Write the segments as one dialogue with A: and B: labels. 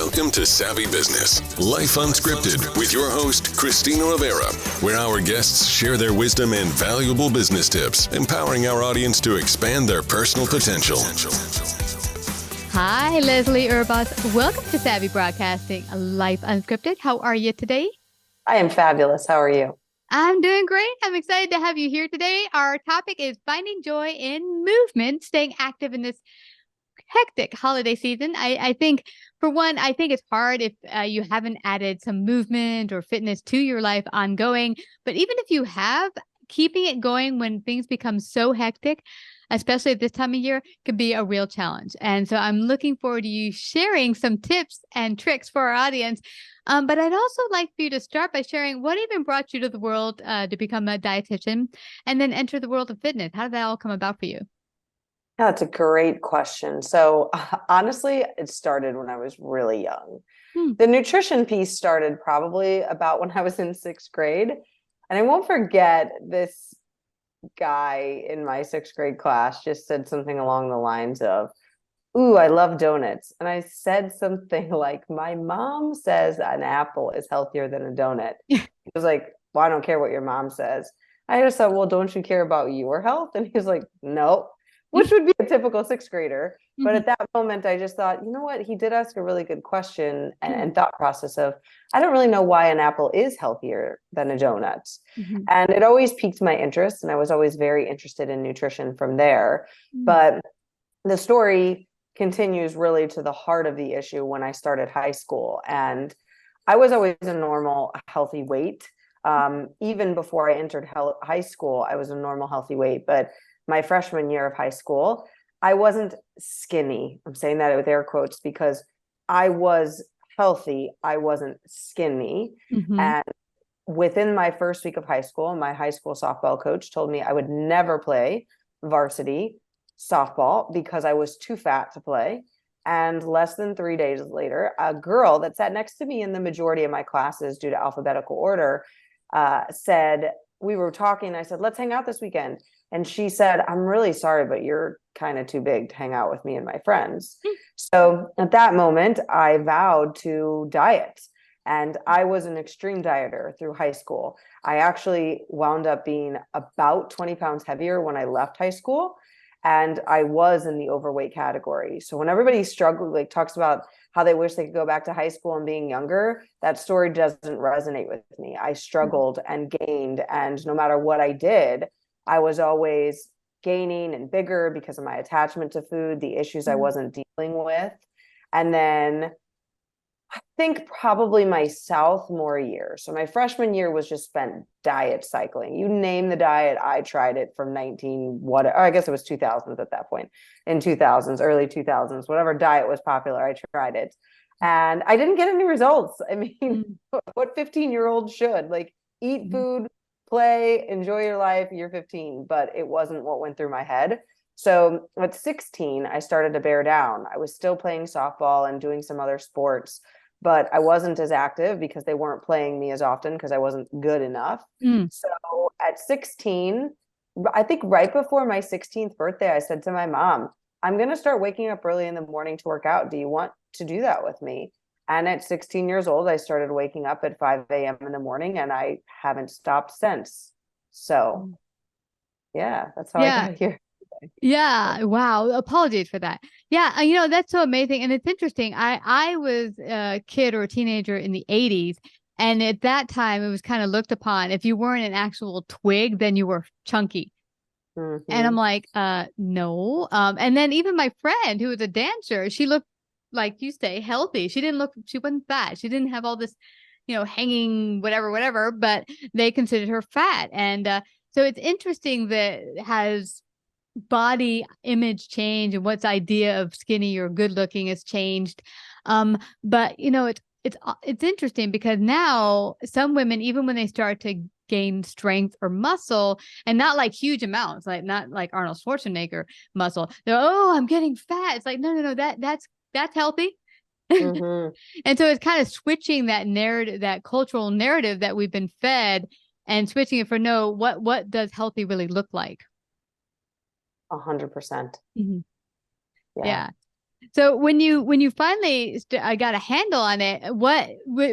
A: Welcome to Savvy Business, Life Unscripted, with your host, Christina of where our guests share their wisdom and valuable business tips, empowering our audience to expand their personal potential.
B: Hi, Leslie Urbas. Welcome to Savvy Broadcasting, Life Unscripted. How are you today?
C: I am fabulous. How are you?
B: I'm doing great. I'm excited to have you here today. Our topic is finding joy in movement, staying active in this hectic holiday season. I think, for one, I think it's hard if you haven't added some movement or fitness to your life ongoing. But even if you have, keeping it going when things become so hectic, especially at this time of year, could be a real challenge. And so I'm looking forward to you sharing some tips and tricks for our audience. But I'd also like for you to start by sharing what even brought you to the world to become a dietitian and then enter the world of fitness. How did that all come about for you?
C: That's a great question. So honestly, it started when I was really young. The nutrition piece started probably about when I was in sixth grade. And I won't forget, this guy in my sixth grade class just said something along the lines of, "Ooh, I love donuts." And I said something like, "My mom says an apple is healthier than a donut." He was like, "Well, I don't care what your mom says." I just thought, "Well, don't you care about your health?" And he was like, "No." Which would be a typical sixth grader. But at that moment, I just thought, you know what? He did ask a really good question and thought process of, I don't really know why an apple is healthier than a donut. And it always piqued my interest. And I was always very interested in nutrition from there. But the story continues really to the heart of the issue when I started high school. And I was always a normal, healthy weight. Even before I entered high school, I was a normal, healthy weight. But my freshman year of high school, I wasn't skinny. I'm saying that with air quotes because I was healthy. I wasn't skinny. And within my first week of high school, my high school softball coach told me I would never play varsity softball because I was too fat to play. And less than 3 days later, a girl that sat next to me in the majority of my classes due to alphabetical order said, we were talking. I said, "Let's hang out this weekend." And she said, "I'm really sorry, but you're kind of too big to hang out with me and my friends." So at that moment, I vowed to diet. And I was an extreme dieter through high school. I actually wound up being about 20 pounds heavier when I left high school. And I was in the overweight category. So when everybody talks about how they wish they could go back to high school and being younger, that story doesn't resonate with me. I struggled and gained. And no matter what I did, I was always gaining and bigger because of my attachment to food, the issues I wasn't dealing with. And then I think probably my sophomore year. So my freshman year was just spent diet cycling. You name the diet, I tried it from I guess it was 2000s at that point. In 2000s, early 2000s, whatever diet was popular, I tried it. And I didn't get any results. I mean, what 15-year-old should? Eat food, play, enjoy your life, you're 15, but it wasn't what went through my head. So at 16, I started to bear down. I was still playing softball and doing some other sports, but I wasn't as active because they weren't playing me as often because I wasn't good enough. So at 16, I think right before my 16th birthday, I said to my mom, "I'm going to start waking up early in the morning to work out. Do you want to do that with me?" And at 16 years old, I started waking up at 5 a.m. in the morning, and I haven't stopped since. So, yeah, that's how I got here.
B: Yeah. Wow. Apologies for that. Yeah. That's so amazing. And it's interesting. I was a kid or a teenager in the 80s. And at that time, it was kind of looked upon. If you weren't an actual twig, then you were chunky. And I'm like, no. And then even my friend who was a dancer, she looked, like you say, healthy. She wasn't fat. She didn't have all this, hanging whatever, but they considered her fat. And so it's interesting that it has body image change and what's idea of skinny or good looking has changed. But it's interesting because now some women, even when they start to gain strength or muscle, and not like huge amounts, like not like Arnold Schwarzenegger muscle, they're, "Oh, I'm getting fat." It's like, no, that's healthy. And so it's kind of switching that narrative, that cultural narrative that we've been fed, and switching it for what does healthy really look like?
C: 100%.
B: Yeah. So when you finally got a handle on it, what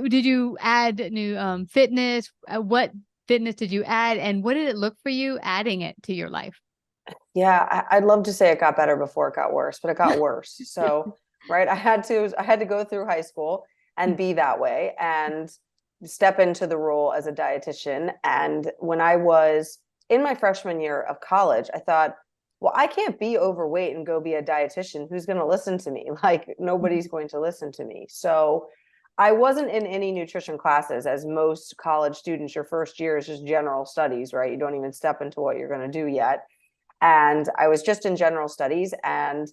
B: did you add new fitness? What fitness did you add, and what did it look for you adding it to your life?
C: Yeah, I'd love to say it got better before it got worse, but it got worse. So, right, I had to go through high school and be that way and step into the role as a dietitian. And when I was in my freshman year of college, I thought, well, I can't be overweight and go be a dietitian. Who's going to listen to me? Like, nobody's going to listen to me. So I wasn't in any nutrition classes, as most college students, your first year is just general studies, right? You don't even step into what you're going to do yet. And I was just in general studies. And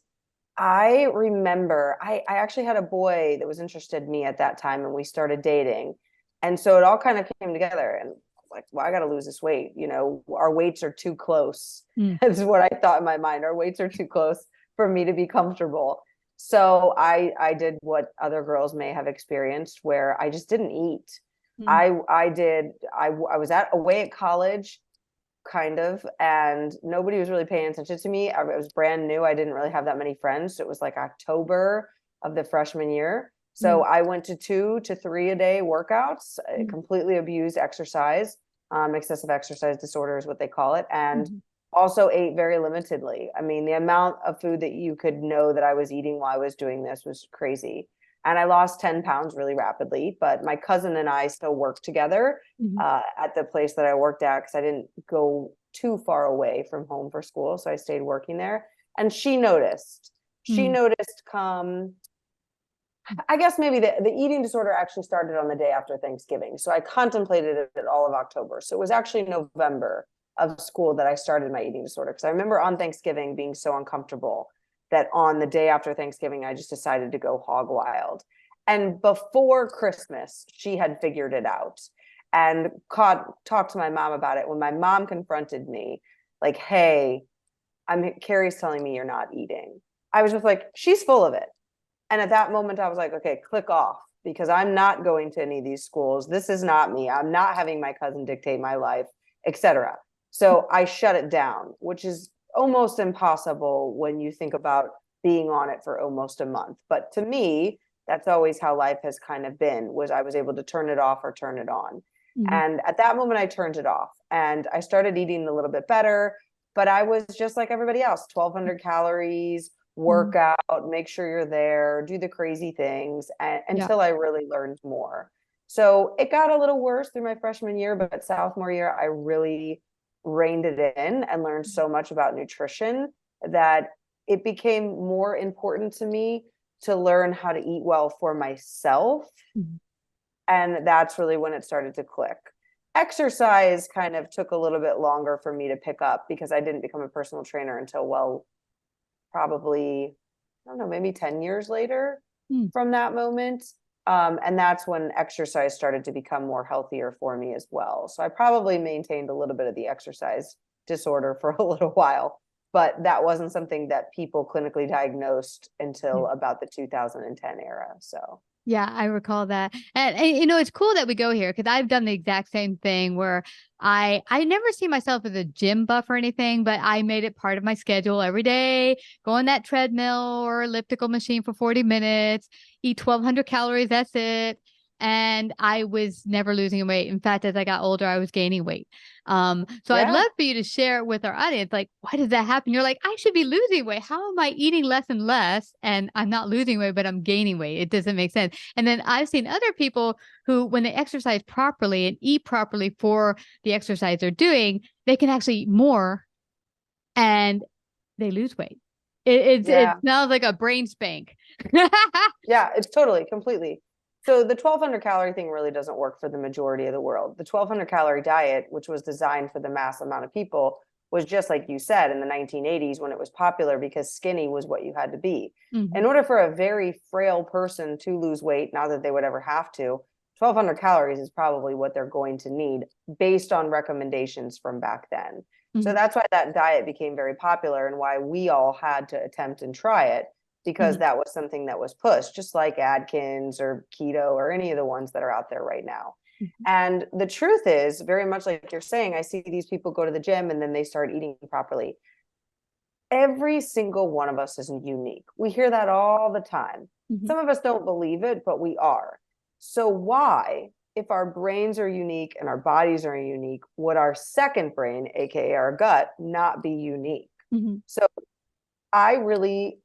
C: I remember I actually had a boy that was interested in me at that time, and we started dating. And so it all kind of came together. And like, well, I got to lose this weight. You know, our weights are too close. Is what I thought in my mind. Our weights are too close for me to be comfortable. So I did what other girls may have experienced, where I just didn't eat. I was away at college, kind of, and nobody was really paying attention to me. I was brand new. I didn't really have that many friends. So it was like October of the freshman year. So I went to 2 to 3 a day workouts. I completely abused exercise. Excessive exercise disorder is what they call it. And also ate very limitedly. I mean, the amount of food that you could know that I was eating while I was doing this was crazy. And I lost 10 pounds really rapidly. But my cousin and I still worked together at the place that I worked at, because I didn't go too far away from home for school. So I stayed working there. And she noticed. She noticed come, I guess maybe the eating disorder actually started on the day after Thanksgiving. So I contemplated it all of October. So it was actually November of school that I started my eating disorder. Because I remember on Thanksgiving being so uncomfortable that on the day after Thanksgiving, I just decided to go hog wild. And before Christmas, she had figured it out and talked to my mom about it. When my mom confronted me, like, hey, Carrie's telling me you're not eating. I was just like, she's full of it. And at that moment, I was like, okay, click off, because I'm not going to any of these schools. This is not me. I'm not having my cousin dictate my life, etc. So I shut it down, which is almost impossible when you think about being on it for almost a month. But to me, that's always how life has kind of been, was I was able to turn it off or turn it on. And at that moment, I turned it off and I started eating a little bit better. But I was just like everybody else, 1,200 calories, work out, make sure you're there, do the crazy things until I really learned more. So it got a little worse through my freshman year, but sophomore year, I really reined it in and learned so much about nutrition that it became more important to me to learn how to eat well for myself. And that's really when it started to click. Exercise kind of took a little bit longer for me to pick up, because I didn't become a personal trainer until, well, probably, I don't know, maybe 10 years later from that moment. And that's when exercise started to become more healthier for me as well. So I probably maintained a little bit of the exercise disorder for a little while, but that wasn't something that people clinically diagnosed until about the 2010 era. So
B: yeah, I recall that. And you know, it's cool that we go here, because I've done the exact same thing where I never see myself as a gym buff or anything, but I made it part of my schedule every day, go on that treadmill or elliptical machine for 40 minutes, eat 1,200 calories. That's it. And I was never losing weight. In fact, as I got older, I was gaining weight. So I'd love for you to share with our audience, like, why does that happen? You're like, I should be losing weight. How am I eating less and less? And I'm not losing weight, but I'm gaining weight. It doesn't make sense. And then I've seen other people who, when they exercise properly and eat properly for the exercise they're doing, they can actually eat more and they lose weight. It smells like a brain spank.
C: yeah, it's totally, completely. So the 1,200 calorie thing really doesn't work for the majority of the world. The 1,200 calorie diet, which was designed for the mass amount of people, was just like you said in the 1980s when it was popular, because skinny was what you had to be. In order for a very frail person to lose weight, not that they would ever have to, 1,200 calories is probably what they're going to need based on recommendations from back then. So that's why that diet became very popular and why we all had to attempt and try it, because that was something that was pushed, just like Atkins or keto or any of the ones that are out there right now. And the truth is, very much like you're saying, I see these people go to the gym and then they start eating properly. every single one of us is unique. We hear that all the time. Some of us don't believe it, but we are. So why, if our brains are unique and our bodies are unique, would our second brain, aka our gut, not be unique? So I really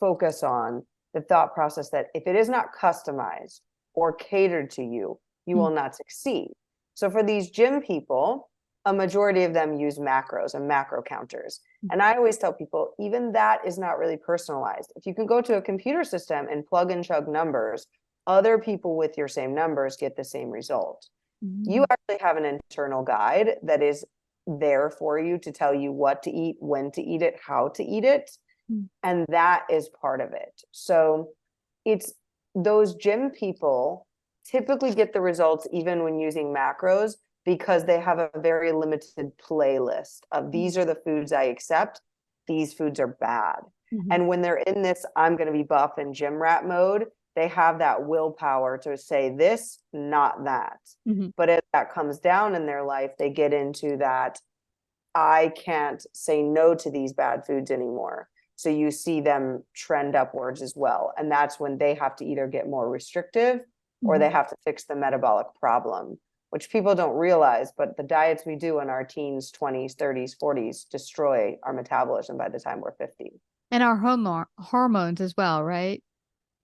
C: focus on the thought process that if it is not customized or catered to you, you will not succeed. So for these gym people, a majority of them use macros and macro counters. And I always tell people, even that is not really personalized. If you can go to a computer system and plug and chug numbers, other people with your same numbers get the same result. You actually have an internal guide that is there for you to tell you what to eat, when to eat it, how to eat it. And that is part of it. So it's those gym people typically get the results even when using macros, because they have a very limited playlist of these are the foods I accept, these foods are bad. And when they're in this, I'm going to be buff and gym rat mode, they have that willpower to say this, not that. But as that comes down in their life, they get into that, I can't say no to these bad foods anymore. So you see them trend upwards as well. And that's when they have to either get more restrictive or they have to fix the metabolic problem, which people don't realize, but the diets we do in our teens, 20s, 30s, 40s destroy our metabolism by the time we're 50.
B: And our hormones as well, right?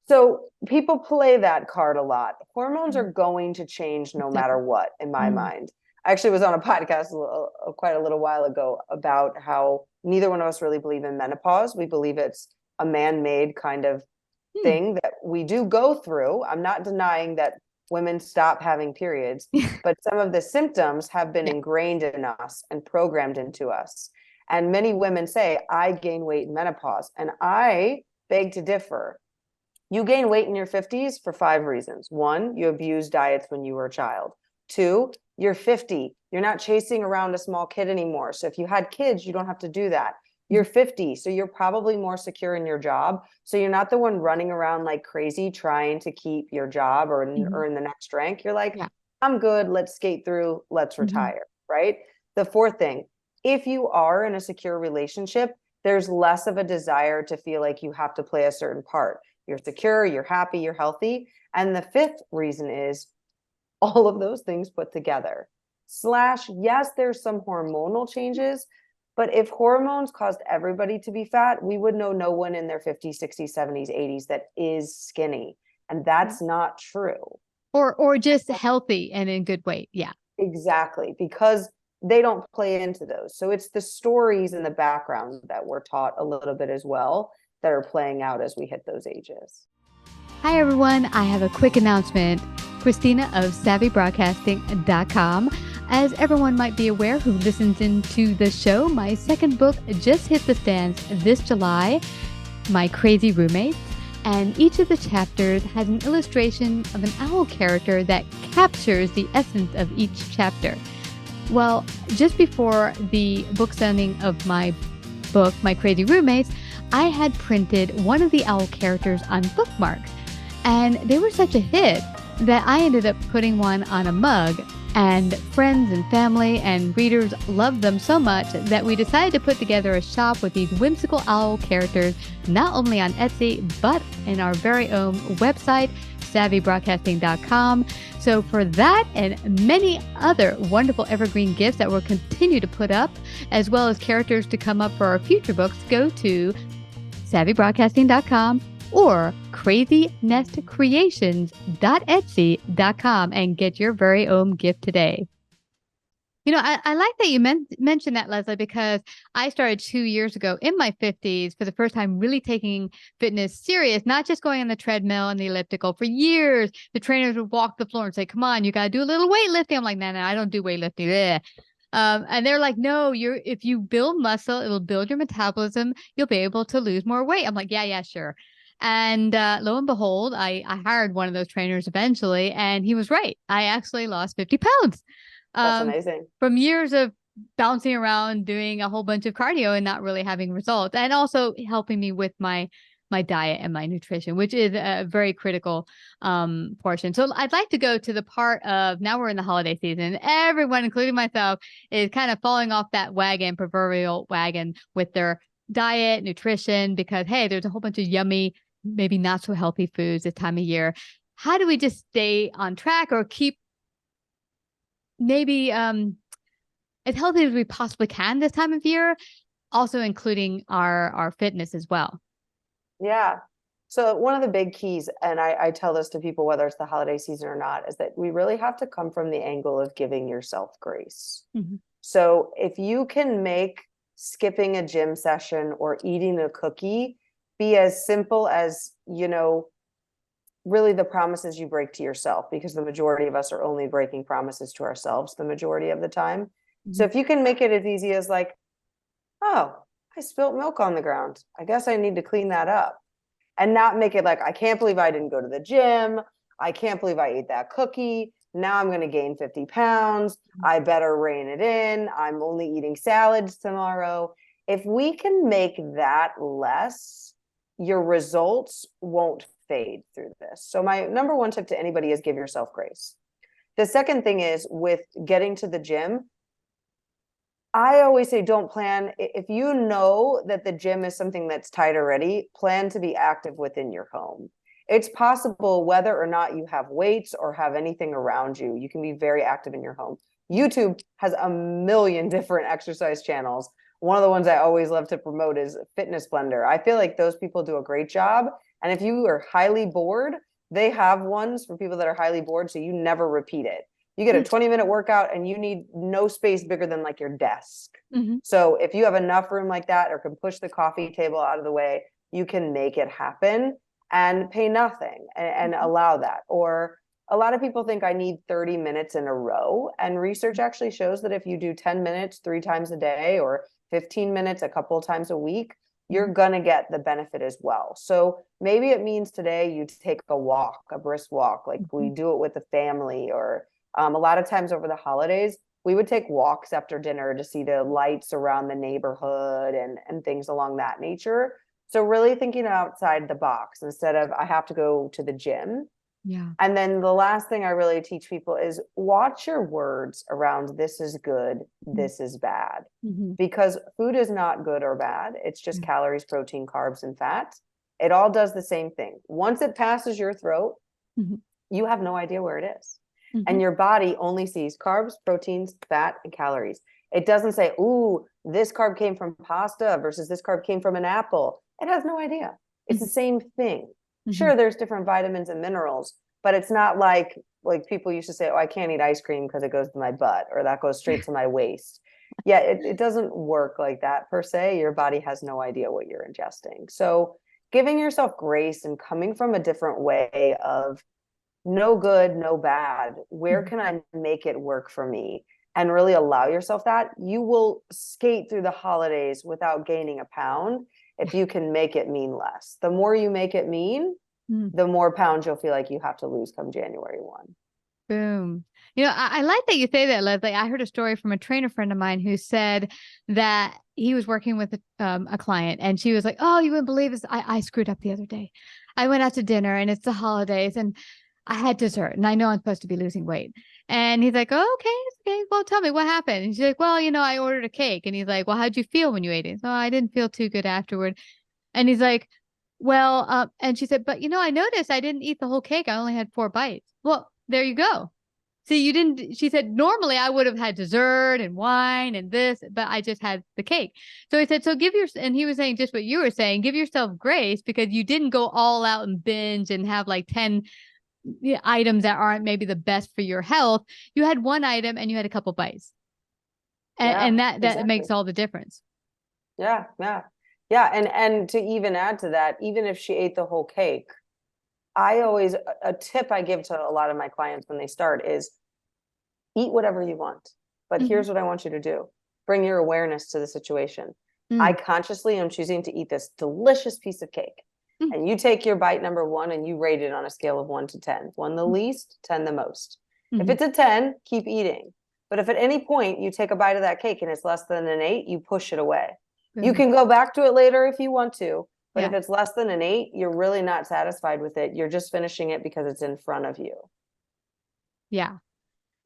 C: So people play that card a lot. Hormones are going to change no matter what, in my mind. I actually was on a podcast quite a little while ago about how neither one of us really believe in menopause. We believe it's a man-made kind of thing that we do go through. I'm not denying that women stop having periods, but some of the symptoms have been ingrained in us and programmed into us. And many women say, I gain weight in menopause. And I beg to differ. You gain weight in your 50s for 5 reasons. 1, you abused diets when you were a child. 2, you're 50. You're not chasing around a small kid anymore. So if you had kids, you don't have to do that. You're 50, so you're probably more secure in your job. So you're not the one running around like crazy trying to keep your job or earn the next rank. You're like, I'm good. Let's skate through. Let's retire, right? The 4th thing, if you are in a secure relationship, there's less of a desire to feel like you have to play a certain part. You're secure, you're happy, you're healthy. And the 5th reason is all of those things put together. Yes, there's some hormonal changes, but if hormones caused everybody to be fat, we would know no one in their 50s, 60s, 70s, 80s that is skinny. And that's not true.
B: Or just healthy and in good weight. Yeah.
C: Exactly. Because they don't play into those. So it's the stories in the background that we're taught a little bit as well that are playing out as we hit those ages.
B: Hi, everyone. I have a quick announcement. Christina of SavvyBroadcasting.com. As everyone might be aware who listens into the show, my second book just hit the stands this July, My Crazy Roommates, and each of the chapters has an illustration of an owl character that captures the essence of each chapter. Well, just before the book signing of my book, My Crazy Roommates, I had printed one of the owl characters on bookmarks, and they were such a hit that I ended up putting one on a mug, and friends and family and readers loved them so much that we decided to put together a shop with these whimsical owl characters, not only on Etsy, but in our very own website, SavvyBroadcasting.com. So for that and many other wonderful evergreen gifts that we'll continue to put up, as well as characters to come up for our future books, go to SavvyBroadcasting.com or crazynestcreations.etsy.com and get your very own gift today. You know, I like that you mentioned that, Leslie, because I started 2 years ago in my 50s for the first time really taking fitness serious, not just going on the treadmill and the elliptical. For years, the trainers would walk the floor and say, come on, you got to do a little weightlifting. I'm like, no, I don't do weightlifting. Bleh. And they're like, no, if you build muscle, it will build your metabolism. You'll be able to lose more weight. I'm like, yeah, sure. And lo and behold, I hired one of those trainers eventually, and he was right. I actually lost 50 pounds.
C: That's amazing.
B: From years of bouncing around, doing a whole bunch of cardio and not really having results, and also helping me with my diet and my nutrition, which is a very critical portion. So I'd like to go to the part of, now we're in the holiday season. Everyone, including myself, is kind of falling off that proverbial wagon with their diet, nutrition, because, hey, there's a whole bunch of yummy, maybe not so healthy foods this time of year. How do we just stay on track or keep maybe as healthy as we possibly can this time of year, also including our fitness as well?
C: Yeah. So one of the big keys, and I tell this to people, whether it's the holiday season or not, is that we really have to come from the angle of giving yourself grace.
B: Mm-hmm.
C: So if you can make skipping a gym session or eating a cookie be as simple as, really the promises you break to yourself, because the majority of us are only breaking promises to ourselves the majority of the time. Mm-hmm. So if you can make it as easy as like, oh, I spilt milk on the ground, I guess I need to clean that up. And not make it like, I can't believe I didn't go to the gym. I can't believe I ate that cookie. Now I'm going to gain 50 pounds. I better rein it in. I'm only eating salads tomorrow. If we can make that less, your results won't fade through this. So my number one tip to anybody is give yourself grace. The second thing is with getting to the gym, I always say don't plan. If you know that the gym is something that's tight already, plan to be active within your home. It's possible whether or not you have weights or have anything around you, you can be very active in your home. YouTube has a million different exercise channels. One of the ones I always love to promote is Fitness Blender. I feel like those people do a great job. And if you are highly bored, they have ones for people that are highly bored, so you never repeat it. You get a 20-minute workout and you need no space bigger than like your desk. Mm-hmm. So if you have enough room like that or can push the coffee table out of the way, you can make it happen and pay nothing and allow that. Or a lot of people think I need 30 minutes in a row. And research actually shows that if you do 10 minutes 3 times a day or 15 minutes a couple of times a week, you're going to get the benefit as well. So maybe it means today you take a walk, a brisk walk, like we do it with the family, or a lot of times over the holidays, we would take walks after dinner to see the lights around the neighborhood and things along that nature. So really thinking outside the box instead of I have to go to the gym. Yeah. And then the last thing I really teach people is watch your words around this is good, this is bad. Mm-hmm. Because food is not good or bad. It's just calories, protein, carbs, and fat. It all does the same thing. Once it passes your throat, you have no idea where it is. And your body only sees carbs, proteins, fat, and calories. It doesn't say, ooh, this carb came from pasta versus this carb came from an apple. It has no idea. It's the same thing. Sure, there's different vitamins and minerals, but it's not like people used to say, oh, I can't eat ice cream because it goes to my butt or that goes straight to my waist. Yeah, it doesn't work like that per se. Your body has no idea what you're ingesting. So giving yourself grace and coming from a different way of no good, no bad. Where can I make it work for me? And really allow yourself that. You will skate through the holidays without gaining a pound if you can make it mean less. The more you make it mean, the more pounds you'll feel like you have to lose come January 1.
B: Boom. I like that you say that, Leslie. I heard a story from a trainer friend of mine who said that he was working with a client and she was like, oh, you wouldn't believe this. I screwed up the other day. I went out to dinner and it's the holidays and I had dessert and I know I'm supposed to be losing weight. And he's like, oh, okay. Well, tell me what happened. And she's like, well, I ordered a cake. And he's like, well, how'd you feel when you ate it? So I didn't feel too good afterward. And he's like, well, and she said, but I noticed I didn't eat the whole cake. I only had 4 bites. Well, there you go. See, you didn't, she said, normally I would have had dessert and wine and this, but I just had the cake. So he said, and he was saying just what you were saying, give yourself grace because you didn't go all out and binge and have like 10 items that aren't maybe the best for your health. You had 1 item and you had a couple bites. And that exactly makes all the difference.
C: Yeah. And to even add to that, even if she ate the whole cake, a tip I give to a lot of my clients when they start is eat whatever you want. But here's what I want you to do. Bring your awareness to the situation. I consciously am choosing to eat this delicious piece of cake. And you take your bite number 1 and you rate it on a scale of 1 to 10. 1 the least, 10 the most. If it's a 10, keep eating. But if at any point you take a bite of that cake and it's less than an 8, you push it away. You can go back to it later if you want to. But if it's less than an 8, you're really not satisfied with it. You're just finishing it because it's in front of you.
B: Yeah.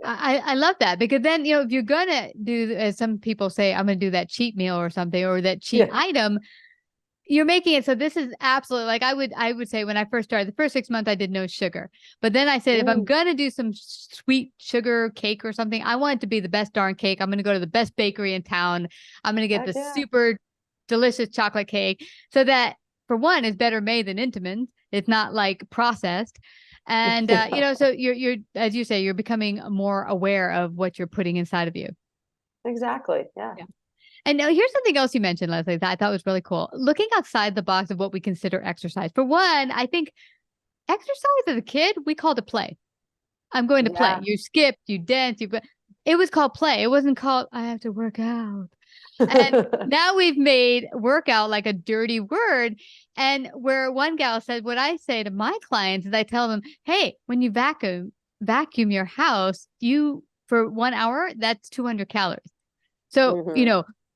B: I love that, because then, if you're going to do, as some people say, I'm going to do that cheat meal or something, or that cheat item, you're making it so this is absolutely, like, I would say when I first started, the first 6 months I did no sugar. But then I said, if I'm going to do some sweet sugar cake or something, I want it to be the best darn cake. I'm going to go to the best bakery in town. I'm going to get the super delicious chocolate cake, so that, for one, it's better made than Intamin. It's not like processed. And, so you're, as you say, you're becoming more aware of what you're putting inside of you.
C: Exactly. Yeah.
B: And now here's something else you mentioned, Leslie, that I thought was really cool. Looking outside the box of what we consider exercise. For one, I think exercise as a kid, we called it play. I'm going to play. You skip, you dance, it was called play. It wasn't called, I have to work out. And now we've made workout like a dirty word. And where one gal said, what I say to my clients is I tell them, hey, when you vacuum your house, for 1 hour, that's 200 calories. So,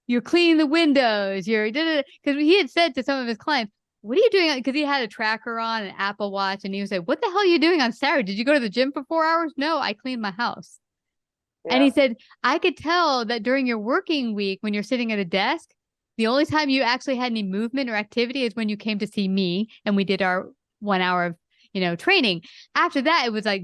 B: you're cleaning the windows, because he had said to some of his clients, what are you doing? Because he had a tracker on, an Apple Watch, and he was like, what the hell are you doing on Saturday? Did you go to the gym for 4 hours? No, I cleaned my house. Yeah. And he said, I could tell that during your working week, when you're sitting at a desk, the only time you actually had any movement or activity is when you came to see me and we did our 1 hour of, training. After that, it was like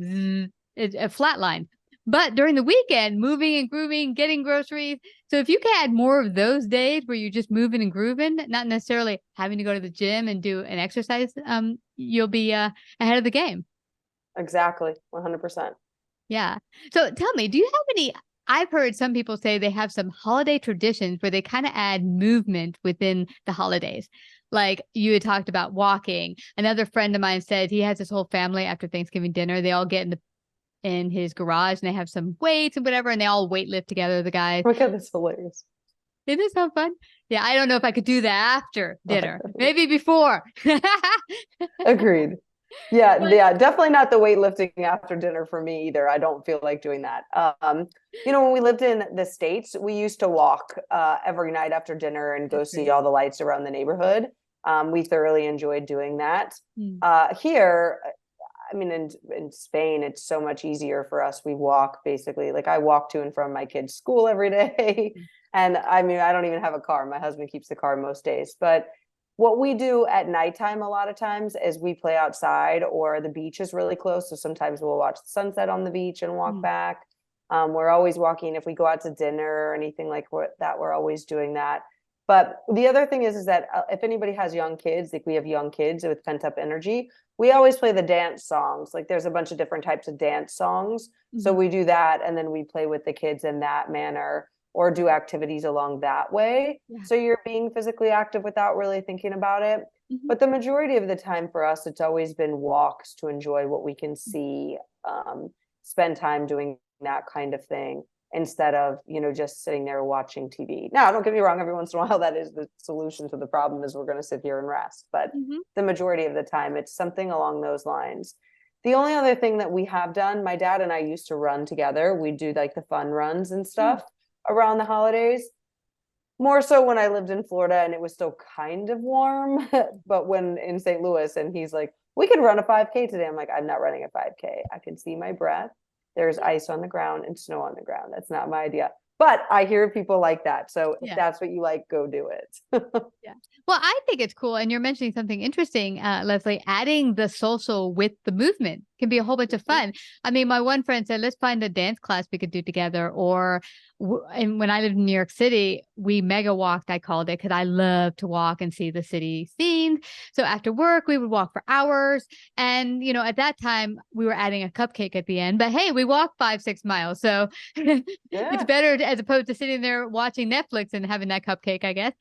B: a flat line. But during the weekend, moving and grooving, getting groceries. So if you can add more of those days where you're just moving and grooving, not necessarily having to go to the gym and do an exercise, you'll be ahead of the game.
C: Exactly. 100%.
B: Yeah. So tell me, do you have any, I've heard some people say they have some holiday traditions where they kind of add movement within the holidays. Like you had talked about walking. Another friend of mine said he has his whole family after Thanksgiving dinner. They all get in his garage and they have some weights and whatever, and they all weight lift together, the guys.
C: Oh my God, that's hilarious.
B: Isn't it so fun? Yeah, I don't know if I could do that after dinner. Maybe before.
C: Agreed. Yeah, definitely not the weightlifting after dinner for me either. I don't feel like doing that. When we lived in the States, we used to walk every night after dinner and go see all the lights around the neighborhood. We thoroughly enjoyed doing that. Here, I mean, in Spain, it's so much easier for us. We walk basically, like I walk to and from my kids' school every day. And I mean, I don't even have a car. My husband keeps the car most days. But what we do at nighttime a lot of times is we play outside, or the beach is really close. So sometimes we'll watch the sunset on the beach and walk back. We're always walking. If we go out to dinner or anything like that, we're always doing that. But the other thing is that if anybody has young kids, like we have young kids with pent up energy, we always play the dance songs. Like there's a bunch of different types of dance songs. So we do that. And then we play with the kids in that manner, or do activities along that way. So you're being physically active without really thinking about it. But the majority of the time for us, it's always been walks to enjoy what we can see, spend time doing that kind of thing, instead of, just sitting there watching TV. Now, don't get me wrong, every once in a while, that is the solution to the problem, is we're going to sit here and rest. But the majority of the time, it's something along those lines. The only other thing that we have done, my dad and I used to run together. We do like the fun runs and stuff around the holidays. More so when I lived in Florida and it was still kind of warm, but when in St. Louis, and he's like, we could run a 5K today. I'm like, I'm not running a 5K. I can see my breath. There's ice on the ground and snow on the ground. That's not my idea. But I hear people like that. So if that's what you like, go do it.
B: Well, I think it's cool. And you're mentioning something interesting, Leslie, adding the social with the movement can be a whole bunch of fun. I mean, my one friend said, let's find a dance class we could do together. And when I lived in New York City, we mega walked, I called it, because I love to walk and see the city scenes. So after work, we would walk for hours. And, at that time, we were adding a cupcake at the end. But hey, we walked 5-6 miles. So it's better as opposed to sitting there watching Netflix and having that cupcake, I guess.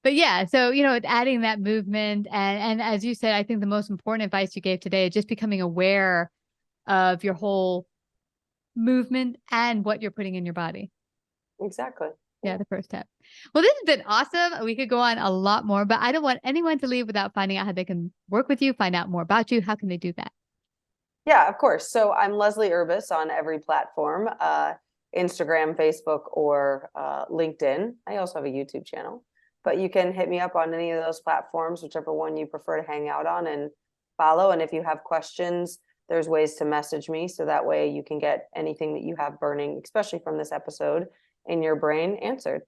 B: But yeah, so, adding that movement. And as you said, I think the most important advice you gave today is just becoming aware of your whole movement and what you're putting in your body.
C: Exactly.
B: Yeah, the first step. Well, this has been awesome. We could go on a lot more, but I don't want anyone to leave without finding out how they can work with you, find out more about you. How can they do that?
C: Yeah, of course. So I'm Leslie Urbas on every platform, Instagram, Facebook, or LinkedIn. I also have a YouTube channel, but you can hit me up on any of those platforms, whichever one you prefer to hang out on and follow. And if you have questions, there's ways to message me. So that way you can get anything that you have burning, especially from this episode, in your brain answered.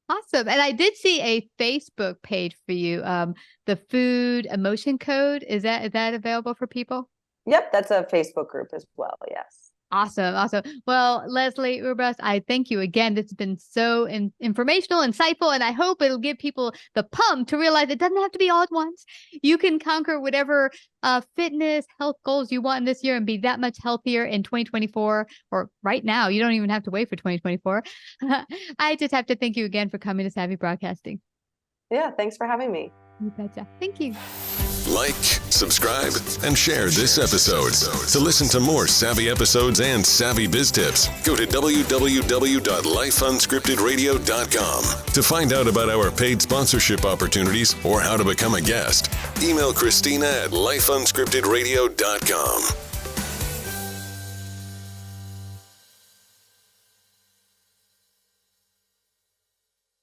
B: Awesome. And I did see a Facebook page for you. The Food Emotion Code. Is that available for people?
C: Yep. That's a Facebook group as well. Yes.
B: Awesome. Well, Leslie Urbas, I thank you again. This has been so informational, insightful, and I hope it'll give people the pump to realize it doesn't have to be all at once. You can conquer whatever fitness, health goals you want in this year and be that much healthier in 2024 or right now. You don't even have to wait for 2024. I just have to thank you again for coming to Savvy Broadcasting.
C: Yeah, thanks for having me.
B: You betcha. Thank you.
A: Like, subscribe, and share this episode. To listen to more Savvy episodes and Savvy Biz Tips, go to www.lifeunscriptedradio.com. To find out about our paid sponsorship opportunities or how to become a guest, email Christina at lifeunscriptedradio.com.